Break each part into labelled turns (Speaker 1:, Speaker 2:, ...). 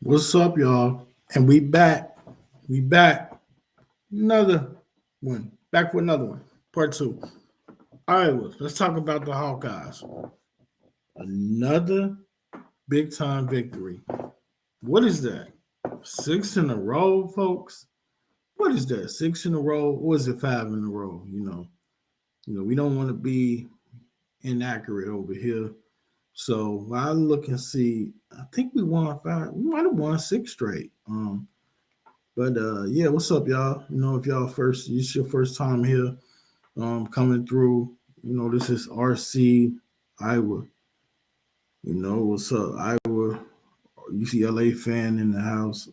Speaker 1: What's up, y'all? And we back. We back. Another one. Back for another one. Part two. All right, well, let's talk about the Hawkeyes. Another big time victory. What is that? Six in a row, folks? What is that? Six in a row? Or is it five in a row? We don't want to be inaccurate over here. So while I look and see, I think we won five. We might have won six straight. But yeah, what's up, y'all? If y'all it's your first time here, coming through. This is RC Iowa. What's up, Iowa? UCLA fan in the house.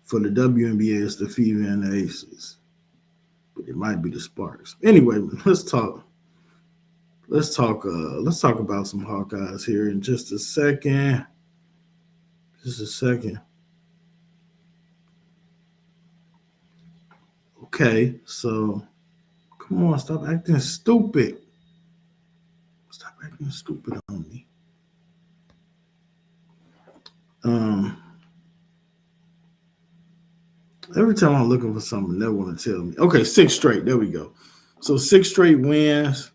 Speaker 1: For the WNBA, it's the Fever and the Aces, but it might be the Sparks. Anyway, let's talk. Let's talk about some Hawkeyes here in just a second. Just a second. Okay, so come on, stop acting stupid. Stop acting stupid on me. Um, every time I'm looking for something, they want to tell me. Okay, six straight. There we go. So six straight wins.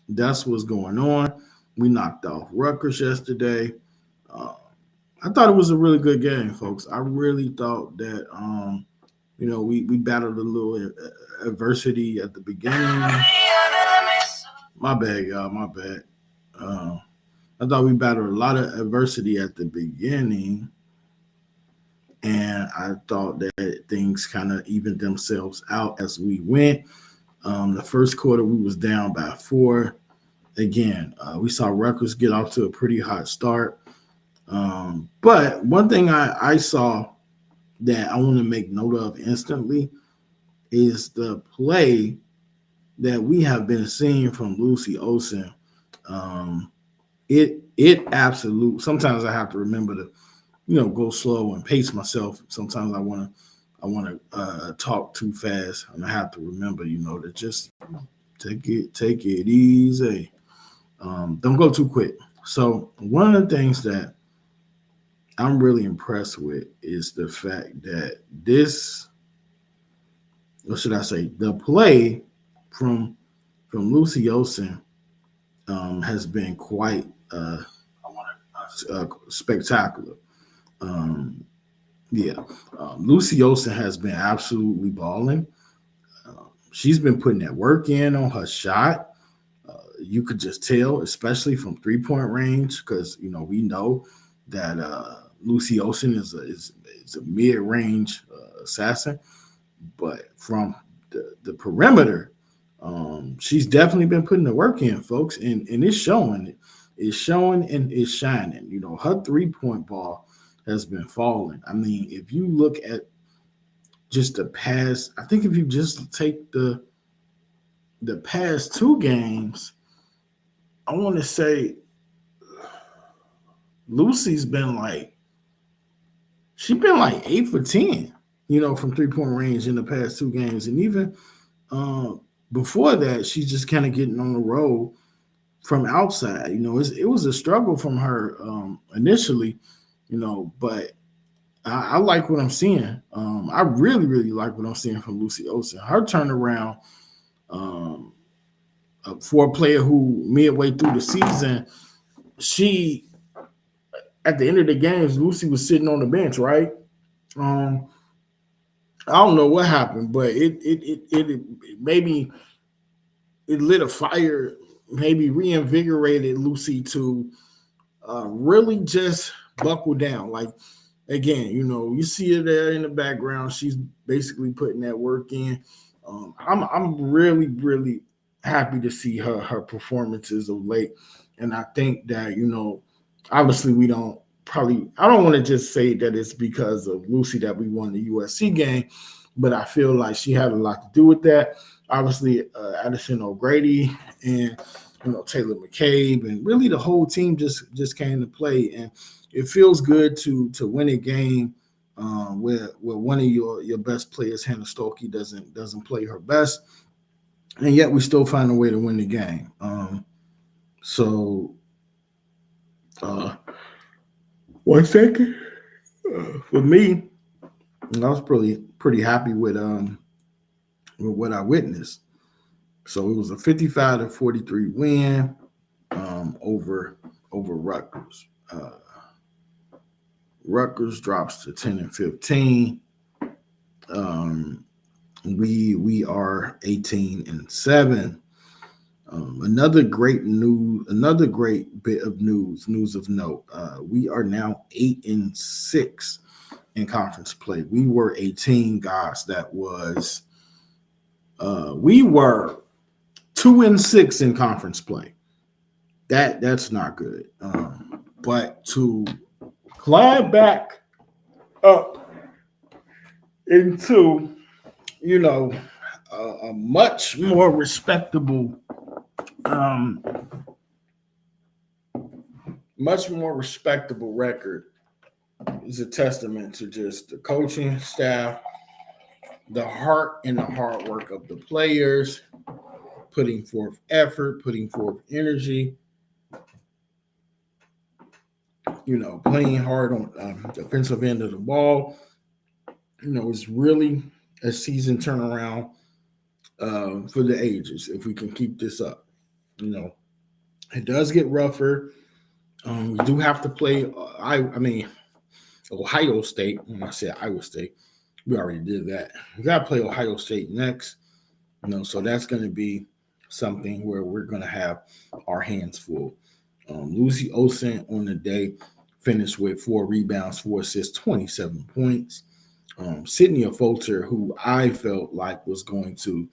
Speaker 1: That's what's going on. We knocked off Rutgers yesterday. Uh, I thought it was a really good game, folks. I really thought that we battled a little adversity at the beginning. My bad, y'all. My bad. Uh, I thought we battled a lot of adversity at the beginning, and I thought that things kind of evened themselves out as we went. The first quarter, we was down by four. Again, we saw Rutgers get off to a pretty hot start. But one thing I saw that I want to make note of instantly is the play that we have been seeing from Lucy Olsen. Um, it absolute. Sometimes I have to remember to go slow and pace myself. Sometimes I want to talk too fast, and I have to remember to just take it easy. Don't go too quick. So one of the things that I'm really impressed with is the fact that this, what should I say, the play from Lucy Olsen has been quite spectacular. Um, yeah, Lucy Olsen has been absolutely balling. She's been putting that work in on her shot. You could just tell, especially from 3 point range, because we know that Lucy Olsen is a mid range assassin, but from the perimeter, she's definitely been putting the work in, folks, and it's showing. It's showing and it's shining. Her 3 point ball has been falling. I mean, if you look at just the past, I think if you just take the past two games, I want to say Lucy's been like she's been like 8 for 10, from 3 point range in the past two games, and even uh, before that, she's just kind of getting on the road from outside. It was a struggle from her initially, but I like what I'm seeing. I really, really like what I'm seeing from Lucy Olsen. Her turnaround um, for a player who midway through the season, she at the end of the games, Lucy was sitting on the bench, right? Um, I don't know what happened, but it maybe it lit a fire, maybe reinvigorated Lucy to really just buckle down. Like again, you see her there in the background. She's basically putting that work in. I'm really really happy to see her performances of late, and I think that obviously we don't probably I don't want to just say that it's because of Lucy that we won the USC game, but I feel like she had a lot to do with that. Obviously, Addison O'Grady and Taylor McCabe and really the whole team just came to play, and it feels good to win a game where one of your best players, Hannah Stokey, doesn't play her best, and yet we still find a way to win the game. So uh, 1 second. For me, I was pretty happy with what I witnessed. So it was a 55-43 win over Rutgers. Rutgers drops to 10-15. Um, we are 18-7. Another great bit of news of note. We are now 8-6 in conference play. We were a team, guys, that was we were 2-6 in conference play. That's not good. But to climb back up into, you know, a much more respectable, um, record is a testament to just the coaching staff, the heart and the hard work of the players, putting forth effort, putting forth energy, playing hard on the defensive end of the ball. It's really a season turnaround for the ages if we can keep this up. It does get rougher. We do have to play. Ohio State. When I said Iowa State, we already did that. We got to play Ohio State next. So that's going to be something where we're going to have our hands full. Lucy Olsen on the day finished with 4 rebounds, 4 assists, 27 points. Sydney Folter, who I felt like was going to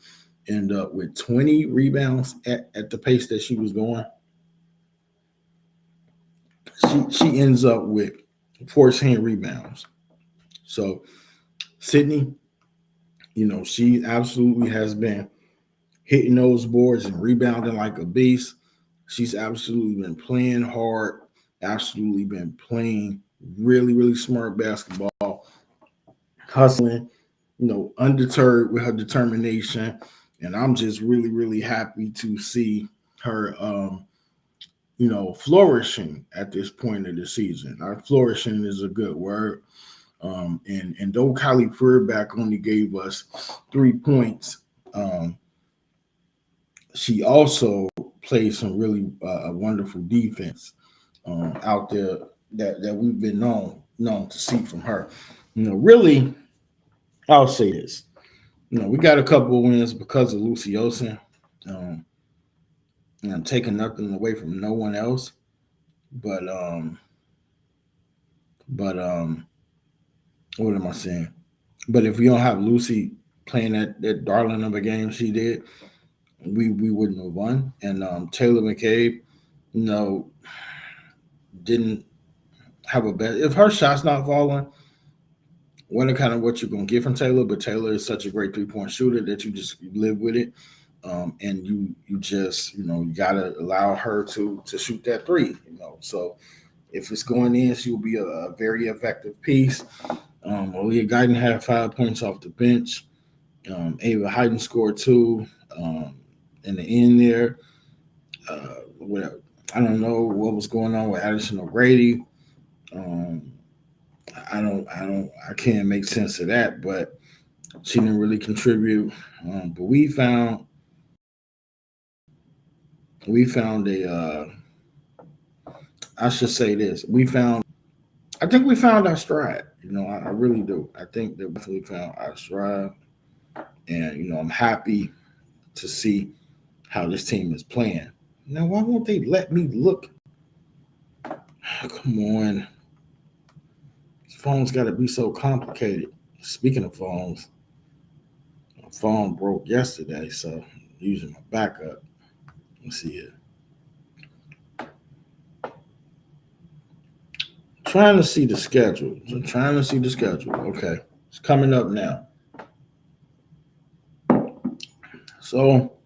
Speaker 1: end up with 20 rebounds at the pace that she was going, she ends up with 14 rebounds. So Sydney, she absolutely has been hitting those boards and rebounding like a beast. She's absolutely been playing hard, absolutely been playing really, really smart basketball, hustling, undeterred with her determination. And I'm just really, really happy to see her, flourishing at this point of the season. Flourishing is a good word. And though Kylie Furback only gave us 3 points, she also played some really wonderful defense out there that we've been known to see from her. Really, I'll say this. We got a couple of wins because of Lucy Olsen. And I'm taking nothing away from no one else, but what am I saying? But if we don't have Lucy playing that darling of a game she did, we wouldn't have won. And Taylor McCabe, didn't have a bad. If her shot's not falling, wonder kind of what you're gonna get from Taylor. But Taylor is such a great 3-point shooter that you just live with it, and you just you gotta allow her to shoot that three. So if it's going in, she'll be a very effective piece. Aaliyah Guyton had 5 points off the bench. Ava Hayden scored 2 in the end there. I don't know what was going on with Addison O'Grady. I can't make sense of that, but she didn't really contribute. But we found a. I should say this. I think we found our stride. I really do. I think that we definitely found our stride, and I'm happy to see how this team is playing. Now, why won't they let me look? Come on. This phone's got to be so complicated. Speaking of phones, my phone broke yesterday, so I'm using my backup. Let's see here. Trying to see the schedule. Okay. It's coming up now. So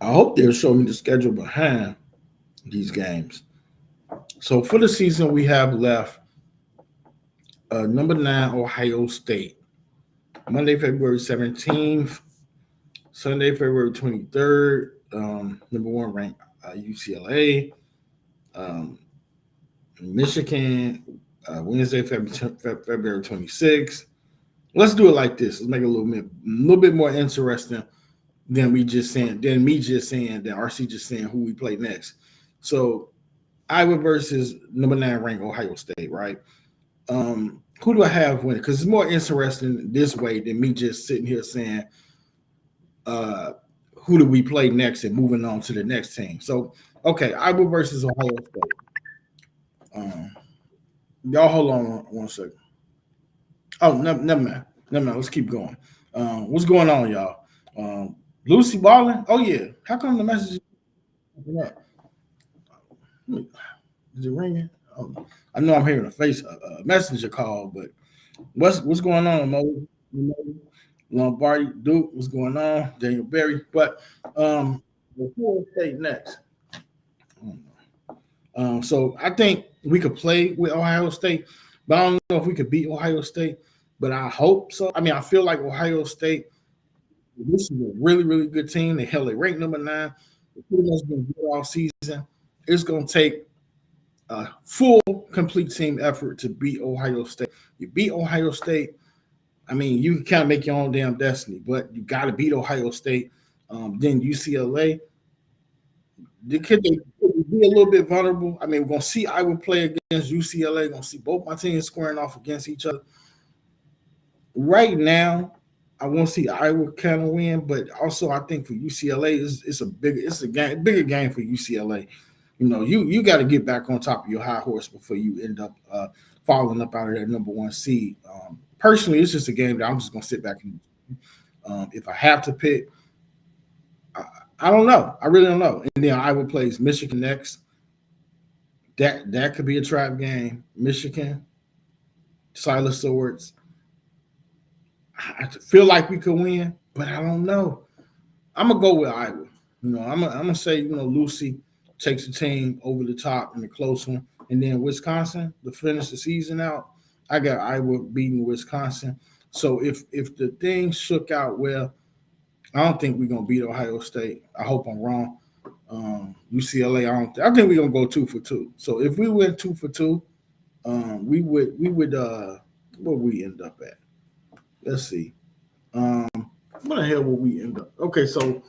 Speaker 1: I hope they'll show me the schedule behind these games. So for the season, we have left number 9, Ohio State, Monday, February 17th, Sunday, February 23rd, number 1 ranked UCLA, Michigan, Wednesday, February 26th. Let's do it like this. Let's make it a little bit more interesting than me just saying than RC just saying who we play next. So Iowa versus number 9 ranked Ohio State, right? Who do I have winning? Because it's more interesting this way than me just sitting here saying who do we play next and moving on to the next team. So okay, Iowa versus Ohio State. Y'all hold on one second. Oh, never mind. Let's keep going. What's going on, y'all? Lucy balling? Oh yeah. How come the message? Is it ringing? Oh, I know I'm hearing a messenger call, but what's going on, Mo? Lombardi, Duke, what's going on? Daniel Berry, but Ohio State next. So I think we could play with Ohio State, but I don't know if we could beat Ohio State. But I hope so. I mean, I feel like Ohio State. This is a really, really good team. They ranked number 9. They pretty much been good all season. It's going to take a full, complete team effort to beat Ohio State. You beat Ohio State, I mean, you can kind of make your own damn destiny, but you got to beat Ohio State. Then UCLA. Could they be a little bit vulnerable? I mean, we're going to see Iowa play against UCLA. We're going to see both my teams squaring off against each other. Right now, I want to see Iowa kind of win, but also I think for UCLA, it's a bigger game for UCLA. You know, you got to get back on top of your high horse before you end up falling up out of that number 1 seed. Personally, it's just a game that I'm just going to sit back and if I have to pick, I don't know. I really don't know. And then Iowa plays Michigan next. That could be a trap game. Michigan, Silas Swords. I feel like we could win, but I don't know. I'm gonna go with Iowa. You know, I'm gonna say, Lucy takes the team over the top in the close one, and then Wisconsin to finish the season out. I got Iowa beating Wisconsin. So if the thing shook out well, I don't think we're gonna beat Ohio State. I hope I'm wrong. UCLA, I think we're gonna go 2 for 2. So if we went 2 for 2, we would where we end up at? Let's see. What the hell will we end up? Okay, so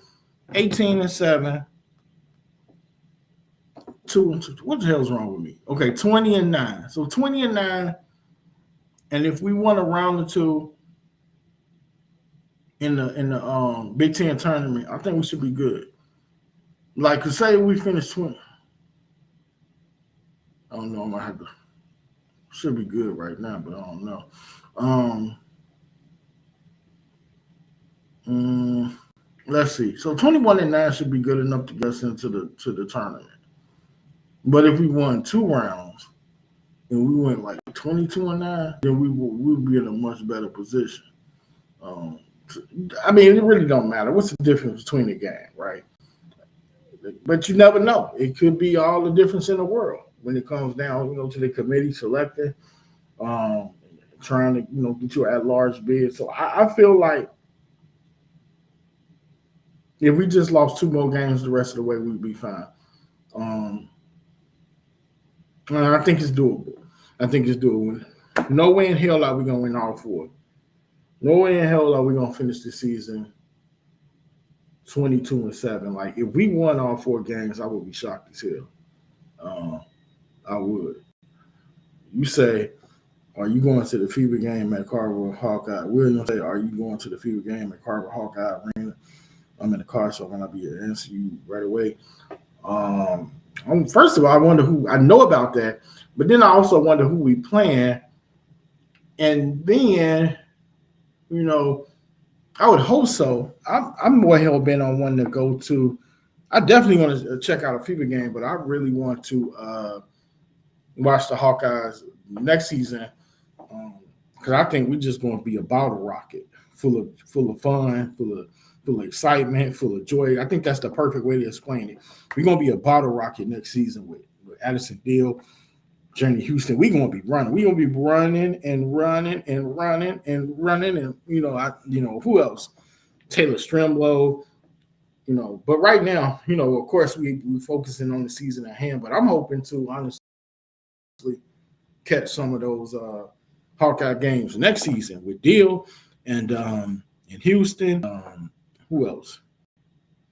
Speaker 1: 18-7, 2-2. What the hell's wrong with me? Okay, 20-9. So 20-9, and if we won a round or 2 in the Big Ten tournament, I think we should be good. Like, say we finish 20. I don't know. I might have to. Should be good right now, but I don't know. Let's see. So 21-9 should be good enough to get us into the tournament. But if we won 2 rounds and we went like 22-9, then we'll be in a much better position. I mean, it really don't matter. What's the difference between the game, right? But you never know. It could be all the difference in the world when it comes down, to the committee selecting, trying to, get you at-large bid. So I feel like if we just lost 2 more games the rest of the way, we'd be fine. And I think it's doable. No way in hell are we going to win all 4. No way in hell are we going to finish the season 22-7. Like, if we won all 4 games, I would be shocked as hell. I would. You say, are you going to the FIBA game at Carver Hawkeye? William say, are you going to the FIBA game at Carver Hawkeye Arena? I'm in the car, so I'm going to be able to answer you right away. First of all, I wonder who – I know about that, but then I also wonder who we playing. And then, I would hope so. I'm more hell-bent on wanting to go to – I definitely want to check out a FIBA game, but I really want to watch the Hawkeyes next season because I think we're just going to be a bottle rocket full of fun, full of excitement, full of joy. I think that's the perfect way to explain it. We're going to be a bottle rocket next season with Addison Deal, Journey Houston. We're going to be running. We're going to be running and running and running and running. And, who else? Taylor Strimlow, But right now, of course, we're focusing on the season at hand. But I'm hoping to, honestly, possibly catch some of those Hawkeye games next season with Deal and in Houston. Who else?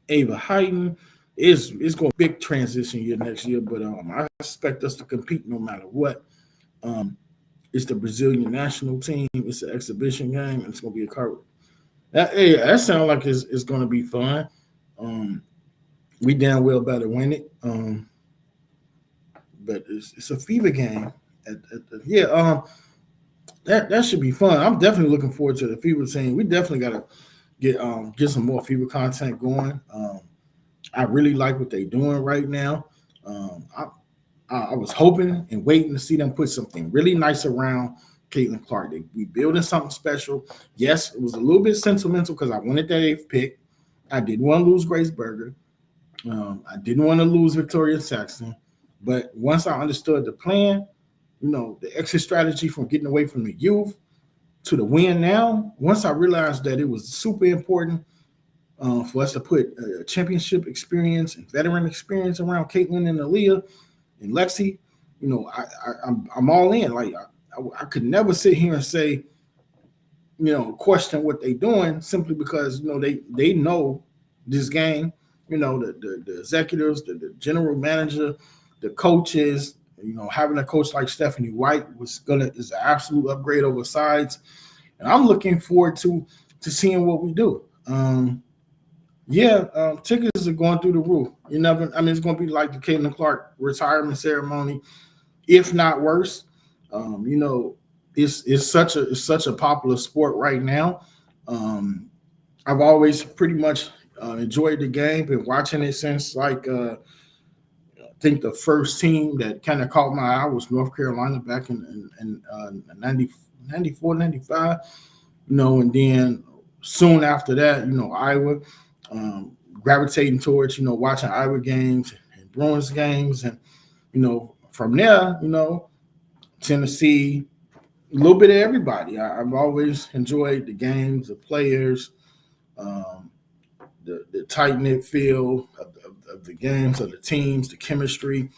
Speaker 1: Ava Heighton. It's going to be a big transition year next year, but I expect us to compete no matter what. It's the Brazilian national team. It's an exhibition game, and it's going to be a card. That sounds like it's going to be fun. We damn well better win it. But it's a fever game. That should be fun. I'm definitely looking forward to the fever team. We definitely got to get some more fever content going. I really like what they're doing right now. I was hoping and waiting to see them put something really nice around Caitlin Clark. We building something special. Yes, it was a little bit sentimental because I wanted that 8th pick. I didn't want to lose Grace Berger. I didn't want to lose Victoria Saxton. But once I understood the plan, the exit strategy from getting away from the youth to the win now, once I realized that it was super important for us to put championship experience and veteran experience around Caitlin and Aaliyah and Lexi, I'm all in. Like I could never sit here and say, question what they're doing simply because they know this game. The executives, the general manager, the coaches. Having a coach like Stephanie White is an absolute upgrade over sides, and I'm looking forward to seeing what we do. Tickets are going through the roof. It's going to be like the Caitlin Clark retirement ceremony, if not worse. It's such a popular sport right now. I've always pretty much enjoyed the game, been watching it since I think the first team that kind of caught my eye was North Carolina back in 94, 95, and then soon after that, Iowa, gravitating towards, watching Iowa games and Bruins games. And, from there, Tennessee, a little bit of everybody. I've always enjoyed the games, the players, the tight-knit feel of the games, of the teams, the chemistry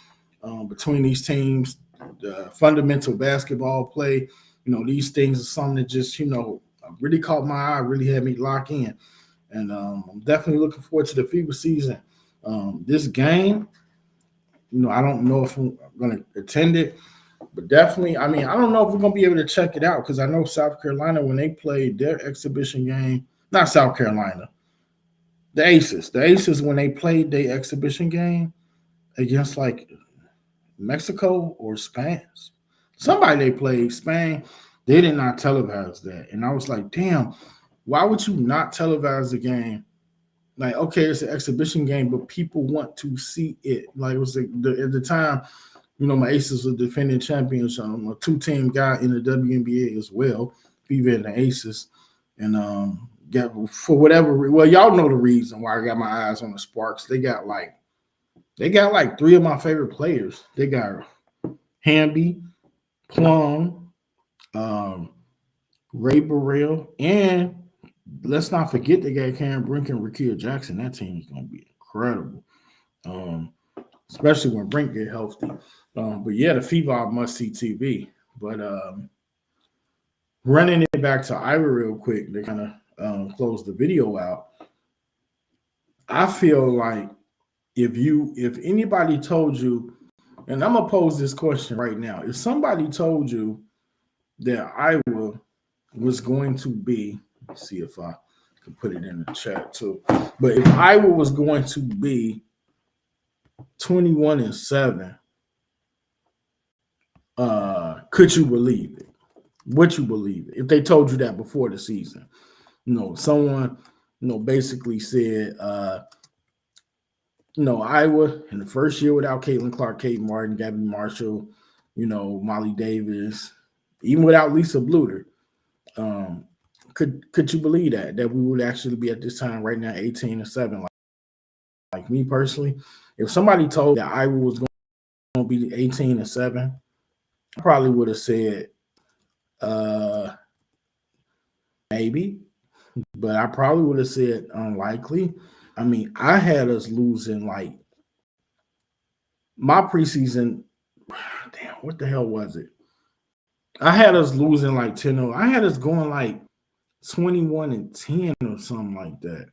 Speaker 1: between these teams, the fundamental basketball play. These things are something that just, really caught my eye, really had me lock in. And I'm definitely looking forward to the FIBA season. This game, I don't know if I'm going to attend it, but definitely, I don't know if we're going to be able to check it out because I know South Carolina, when they played their exhibition game, not South Carolina, the Aces, when they played their exhibition game against like Mexico or Spain, somebody they played, Spain, they did not televise that. And I was like, damn, why would you not televise the game? Like, okay, it's an exhibition game, but people want to see it. Like, it was at the time, my Aces were defending champions, a 2-team guy in the WNBA as well, FIBA and the Aces. And for whatever, well, y'all know the reason why I got my eyes on the Sparks. They got like 3 of my favorite players. They got Hamby, Plum, Ray Burrell, and let's not forget they got Karen Brink and Rakia Jackson. That team is going to be incredible, especially when Brink get healthy. But yeah, the FIBA must-see TV. But running it back to Iowa real quick, they kind of close the video out. I feel like if anybody told you, and I'm gonna pose this question right now, if somebody told you that Iowa was going to be, let's see if I can put it in the chat too, but if Iowa was going to be 21-7, could you believe it? Would you believe it if they told you that before the season? Someone, basically said, Iowa in the first year without Caitlin Clark, Kate Martin, Gabby Marshall, Molly Davis, even without Lisa Bluter. Could you believe that we would actually be at this time right now 18-7? Like me personally, if somebody told that Iowa was going to be 18-7, I probably would have said maybe, but I probably would have said unlikely. I had us losing, like, my preseason damn, what the hell was it? I had us losing like 10-0. I had us going like 21-10 or something like that.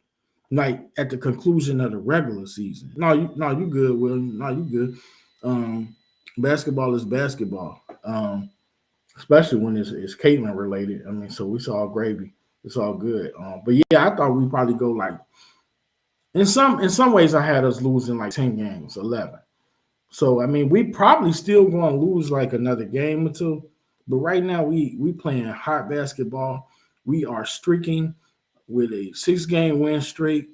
Speaker 1: Like at the conclusion of the regular season. No, you good, Will. No, you good. Um, Basketball is basketball. Especially when it's Caitlin related. I mean, so it's all gravy. It's all good. But yeah, I thought we'd probably go like in some ways I had us losing like 10 games, 11. So I mean, we probably still going to lose like another game or two. But right now we playing hot basketball. We are streaking with a 6 game win streak.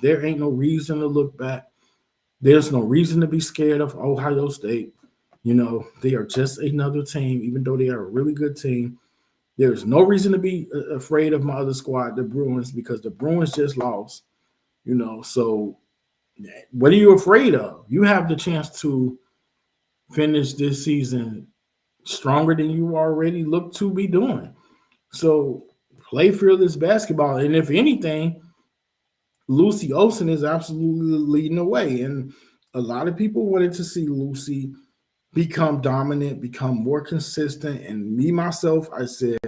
Speaker 1: There ain't no reason to look back. There's no reason to be scared of Ohio State. They are just another team, even though they are a really good team. There's no reason to be afraid of my other squad, the Bruins, because the Bruins just lost. So what are you afraid of? You have the chance to finish this season stronger than you already look to be doing. So play fearless basketball. And if anything, Lucy Olsen is absolutely leading the way. And a lot of people wanted to see Lucy become dominant, become more consistent. And me, myself, I said,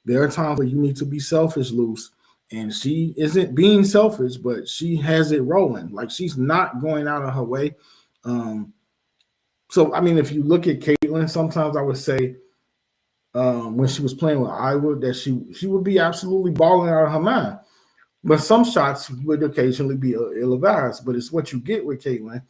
Speaker 1: there are times where you need to be selfish, Luce. And she isn't being selfish, but she has it rolling. Like she's not going out of her way. Um, so, I mean, if you look at Caitlin, sometimes I would say when she was playing with Iowa that she would be absolutely balling out of her mind. But some shots would occasionally be ill-advised. But it's what you get with Caitlin,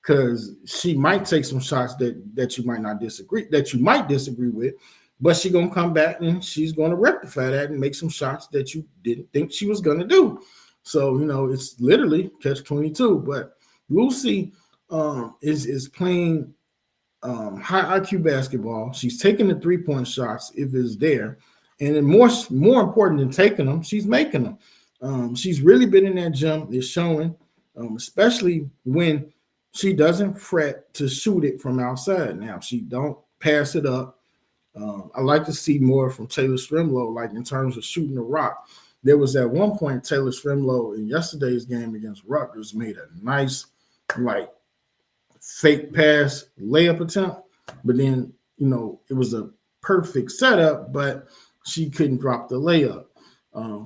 Speaker 1: because she might take some shots that you might disagree with, but she's gonna come back and she's gonna rectify that and make some shots that you didn't think she was gonna do. So it's literally catch 22. But Lucy is playing high IQ basketball. She's taking the 3-point shots if it's there, and then more important than taking them, she's making them. She's really been in that gym. It's showing, especially when she doesn't fret to shoot it from outside. Now she don't pass it up. I like to see more from Taylor Strimlow, like in terms of shooting the rock. There was at one point Taylor Strimlow in yesterday's game against Rutgers made a nice, like, fake pass layup attempt, but then it was a perfect setup, but she couldn't drop the layup.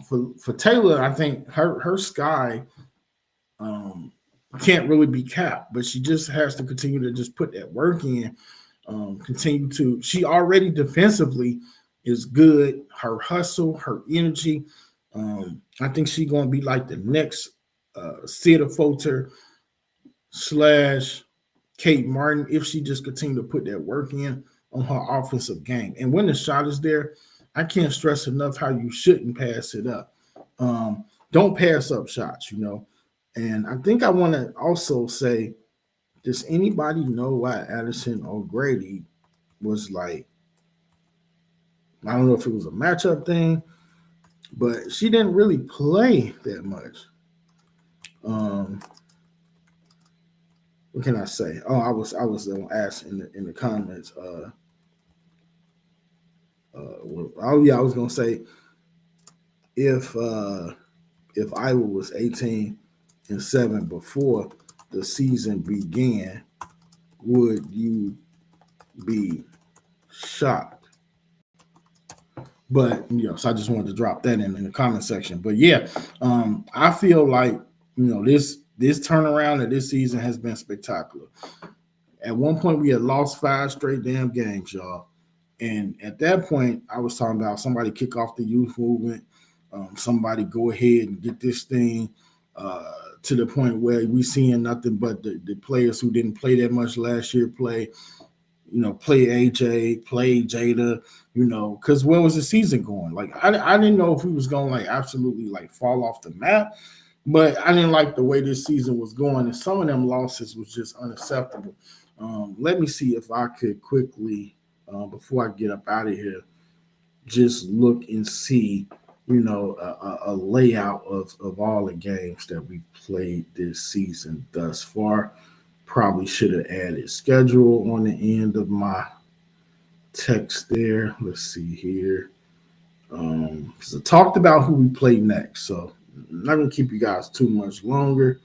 Speaker 1: For Taylor, I think her sky can't really be capped, but she just has to continue to just put that work in. Continue to. She already defensively is good. Her hustle, her energy. I think she's gonna be like the next Sid Folter / Kate Martin if she just continue to put that work in on her offensive game. And when the shot is there, I can't stress enough how you shouldn't pass it up. Don't pass up shots, And I think I want to also say, does anybody know why Addison O'Grady was like, I don't know if it was a matchup thing, but she didn't really play that much. What can I say? Oh, I was asked in the comments. I was gonna say if Iowa was 18-7 before the season began, would you be shocked? But so I just wanted to drop that in the comment section. But yeah, I feel like this turnaround of this season has been spectacular. At one point, we had lost 5 straight damn games, y'all. And at that point, I was talking about somebody kick off the youth movement, somebody go ahead and get this thing to the point where we seeing nothing but the players who didn't play that much last year play AJ, play Jada, because where was the season going? Like, I didn't know if we was going to like absolutely like fall off the map, but I didn't like the way this season was going, and some of them losses was just unacceptable. Let me see if I could quickly, before I get up out of here, just look and see, a layout of all the games that we played this season thus far. Probably should have added schedule on the end of my text there. Let's see here. Because I talked about who we play next, so I'm not gonna keep you guys too much longer.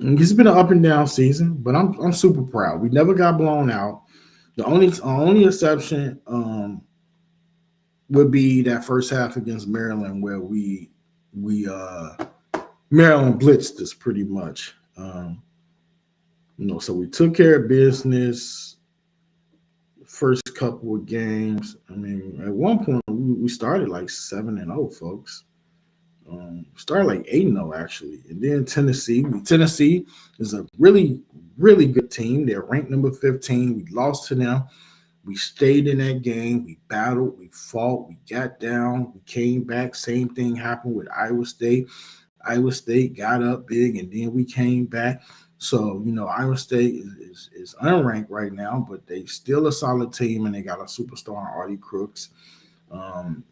Speaker 1: It's been an up and down season, but I'm super proud. We never got blown out. The only exception would be that first half against Maryland where we Maryland blitzed us pretty much. So we took care of business first couple of games. I mean, at one point we started like 7-0, folks. Started like 8-0 actually, and then Tennessee is a really really good team. They're ranked number 15. We lost to them. We stayed in that game. We battled. We fought. We got down. We came back. Same thing happened with Iowa State. Iowa State got up big, and then we came back. So Iowa State is unranked right now, but they still a solid team, and they got a superstar, Artie Crooks.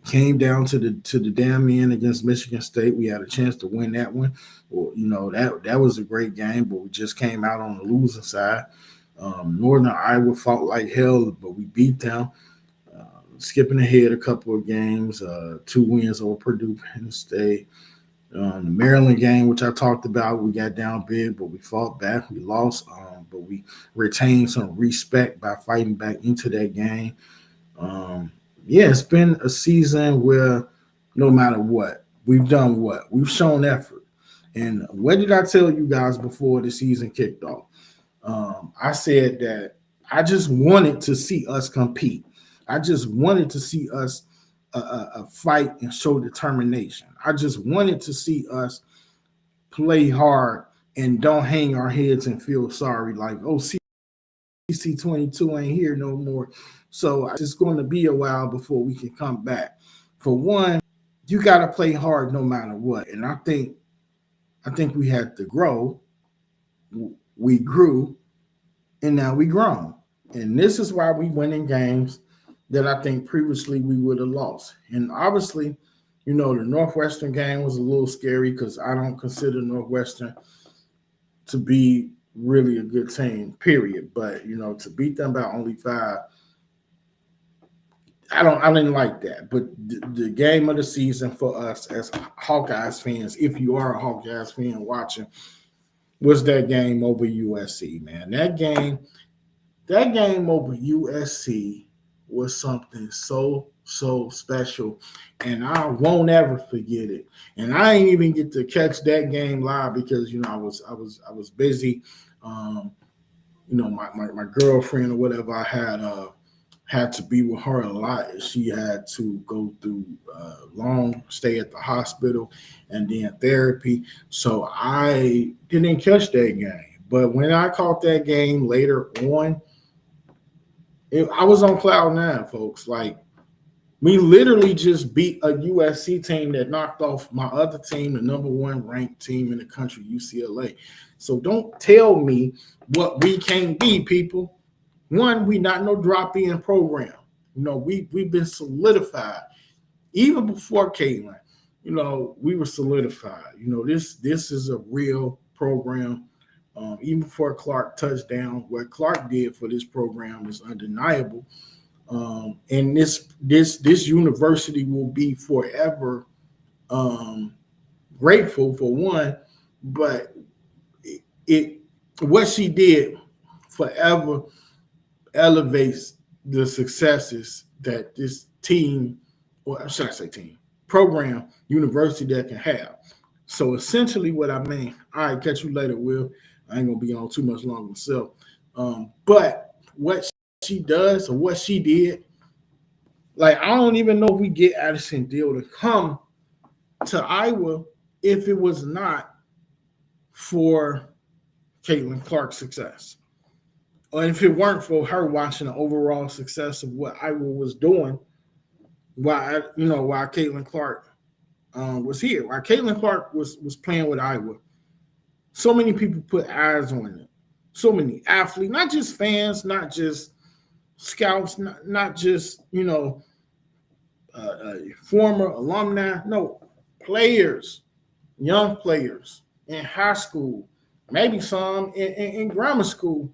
Speaker 1: Came down to the damn end against Michigan State. We had a chance to win that one. Well, that was a great game, but we just came out on the losing side. Northern Iowa fought like hell, but we beat them. Skipping ahead a couple of games, 2 wins over Purdue, Penn State. The Maryland game, which I talked about, we got down big, but we fought back. We lost, but we retained some respect by fighting back into that game. Yeah, it's been a season where no matter what, we've done what? We've shown effort. And what did I tell you guys before the season kicked off? I said that I just wanted to see us compete. I just wanted to see us fight and show determination. I just wanted to see us play hard and don't hang our heads and feel sorry like, oh, CC22 ain't here no more. So it's going to be a while before we can come back. For one, you got to play hard no matter what. And I think we had to grow. We grew, and now we grown. And this is why we win in games that I think previously we would have lost. And obviously, the Northwestern game was a little scary because I don't consider Northwestern to be really a good team, period. But to beat them by only 5, I didn't like that. But the game of the season for us as Hawkeyes fans, if you are a Hawkeyes fan watching, was that game over USC, man. That game over USC was something so special, and I won't ever forget it. And I ain't even get to catch that game live because I was busy. My girlfriend or whatever, I had to be with her a lot. She had to go through long stay at the hospital and then therapy. So I didn't catch that game. But when I caught that game later on, I was on cloud 9, folks. Like, we literally just beat a USC team that knocked off my other team, the number 1 ranked team in the country, UCLA. So don't tell me what we can't be, people. One, we not no drop-in program. We've been solidified. Even before Caitlin, we were solidified. This is a real program. Even before Clark touchdown, what Clark did for this program is undeniable. And this university will be forever grateful for one, but it what she did forever elevates the successes that this team, or should I say team, program, university that can have. So essentially what I mean, all right, catch you later, Will. I ain't gonna be on too much longer myself. But what she does or what she did, like I don't even know if we get Addison Deal to come to Iowa if it was not for Caitlin Clark's success. Or if it weren't for her watching the overall success of what Iowa was doing, why Caitlin Clark was here, why Caitlin Clark was playing with Iowa. So many people put eyes on it. So many athletes, not just fans, not just scouts, not just former alumni. No, players, young players in high school, maybe some in grammar school,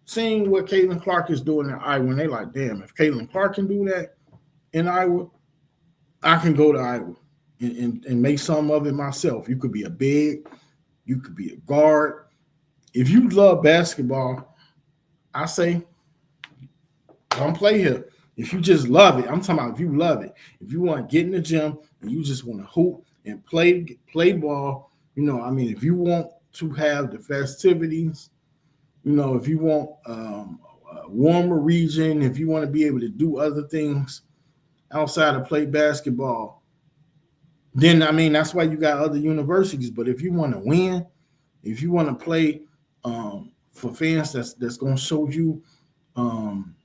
Speaker 1: seeing what Caitlin Clark is doing in Iowa, and they like, damn, if Caitlin Clark can do that in Iowa, I can go to Iowa and make some of it myself. You could be a big, you could be a guard, If you love basketball, I say don't play here. If you just love it, I'm talking about if you love it. If you want to get in the gym and you just want to hoop and play ball, I mean, if you want to have the festivities, if you want a warmer region, if you want to be able to do other things outside of play basketball, then I mean that's why you got other universities. But if you want to win, if you want to play for fans that's going to show you um,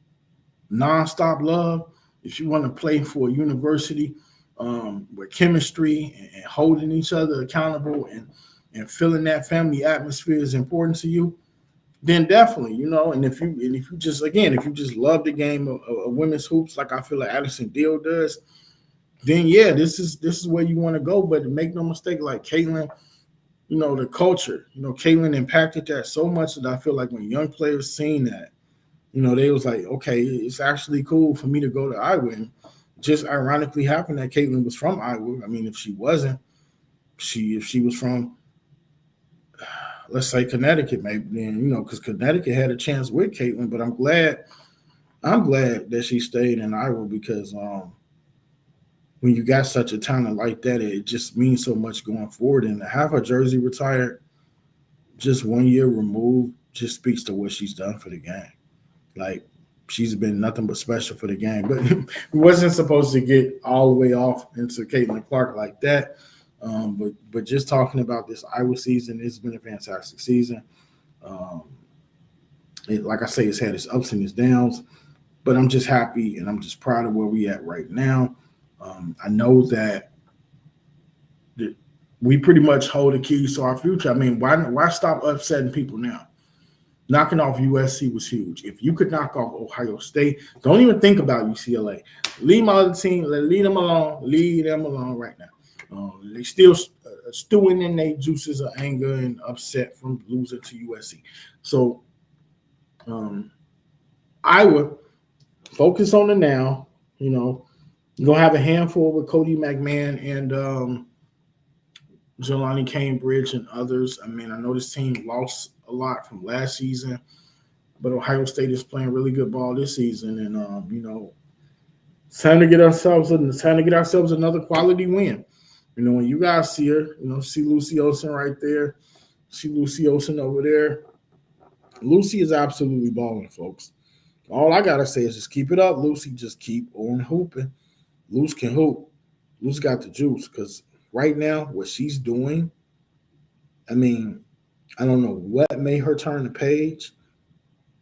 Speaker 1: nonstop love, if you want to play for a university where chemistry and holding each other accountable and feeling that family atmosphere is important to you, then definitely, and if you just again, if you just love the game of women's hoops, like I feel like Addison Deal does, then yeah, this is where you want to go. But make no mistake, like Caitlin, the culture, Caitlin impacted that so much that I feel like when young players seen that, they was like, okay, it's actually cool for me to go to Iowa. And just ironically happened that Caitlin was from Iowa. I mean, if she wasn't, if she was from, let's say Connecticut, maybe then, because Connecticut had a chance with Caitlin. But I'm glad that she stayed in Iowa because when you got such a talent like that, it just means so much going forward. And to have her jersey retired just 1 year removed just speaks to what she's done for the game. Like she's been nothing but special for the game. But we wasn't supposed to get all the way off into Caitlin Clark like that. But just talking about this Iowa season, it's been a fantastic season. Um, like I say, it's had its ups and its downs, but I'm just happy and I'm just proud of where we at right now. I know that we pretty much hold the keys to our future. I mean, why stop upsetting people now? Knocking off USC was huge. If you could knock off Ohio State, don't even think about UCLA. Leave my other team. Leave them alone. Leave them alone right now. They still stewing in their juices of anger and upset from losing to USC. So um, Iowa, focus on the now. You're going to have a handful with Cody McMahon and Jelani Cambridge and others. I mean, I know this team lost a lot from last season, but Ohio State is playing really good ball this season, and it's time to get ourselves another quality win. When you guys see her, see Lucy Olsen right there, see Lucy Olsen over there. Lucy is absolutely balling, folks. All I gotta say is just keep it up, Lucy. Just keep on hooping. Luce can hoop. Luce got the juice because right now what she's doing, I mean, I don't know what made her turn the page.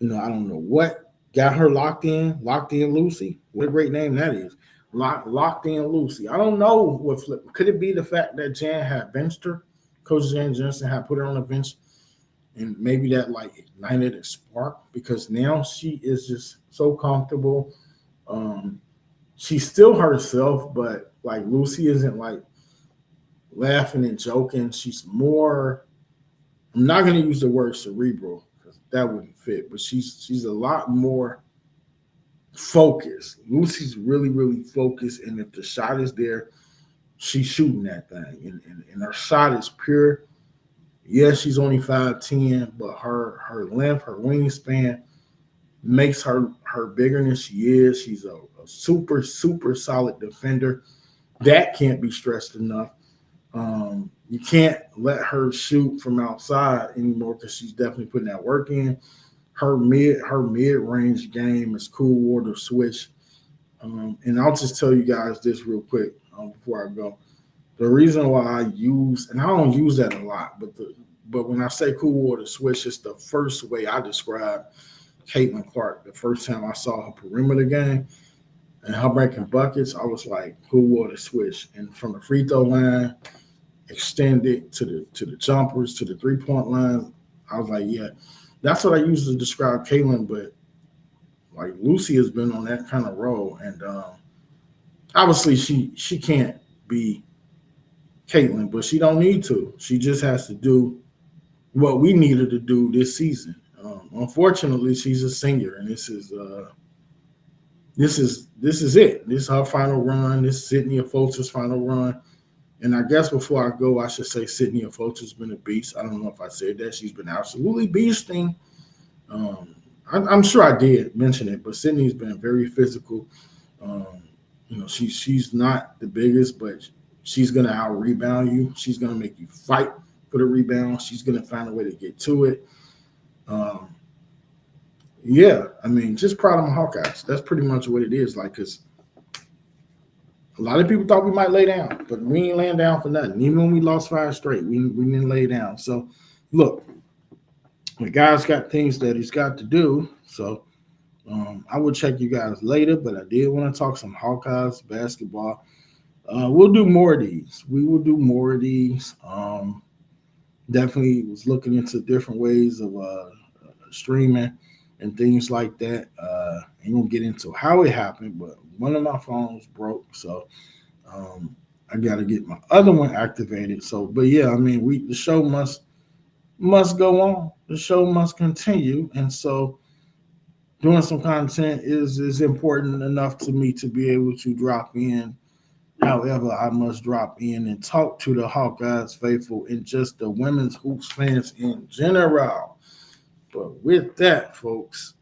Speaker 1: I don't know what got her locked in Lucy. What a great name that is. Locked in Lucy. I don't know what flip. Could it be the fact that Jan had benched her? Coach Jan Johnson had put her on the bench, and maybe that like ignited a spark because now she is just so comfortable. She's still herself, but like Lucy isn't like laughing and joking. She's more. I'm not going to use the word cerebral because that wouldn't fit, but she's a lot more focused. Lucy's really, really focused, and if the shot is there, she's shooting that thing, and her shot is pure. Yes, she's only 5'10", but her length, her wingspan makes her bigger than she is. She's a super, super solid defender. That can't be stressed enough. You can't let her shoot from outside anymore because she's definitely putting that work in. Her mid-range game is cool water switch. And I'll just tell you guys this real quick before I go. The reason why I use, and I don't use that a lot, but when I say cool water switch, it's the first way I describe Caitlin Clark. The first time I saw her perimeter game and her breaking buckets, I was like, cool water switch. And from the free throw line, extended to the jumpers, to the 3-point line, I was like, yeah, that's what I use to describe Caitlin. But like Lucy has been on that kind of role, and obviously she can't be Caitlin, but she don't need to. She just has to do what we need her to do this season. Unfortunately, she's a senior, and this is it. This is her final run. This is Sydney Foltz's final run, And I guess before I go, I should say Sydney Fulch has been a beast. I don't know if I said that. She's been absolutely beasting. Um, I'm sure I did mention it, but Sydney's been very physical. Um, she's not the biggest, but she's gonna out rebound you. She's gonna make you fight for the rebound. She's gonna find a way to get to it. Um, yeah, I mean, just proud of my Hawkeyes. That's pretty much what it is. Like, cause a lot of people thought we might lay down, but we ain't laying down for nothing. Even when we lost 5 straight, we didn't lay down. So, look, the guy's got things that he's got to do. So, I will check you guys later, but I did want to talk some Hawkeyes basketball. We'll do more of these. We will do more of these. Definitely was looking into different ways of streaming and things like that. Ain't gonna get into how it happened, but one of my phones broke, so I got to get my other one activated. So, but yeah, I mean, the show must go on. The show must continue, and so doing some content is important enough to me to be able to drop in. However, I must drop in and talk to the Hawkeyes faithful and just the women's hoops fans in general. But with that, folks,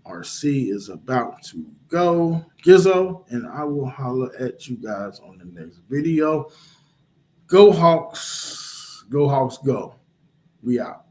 Speaker 1: RC is about to go, Gizzo, and I will holler at you guys on the next video. Go Hawks, go Hawks, go. We out.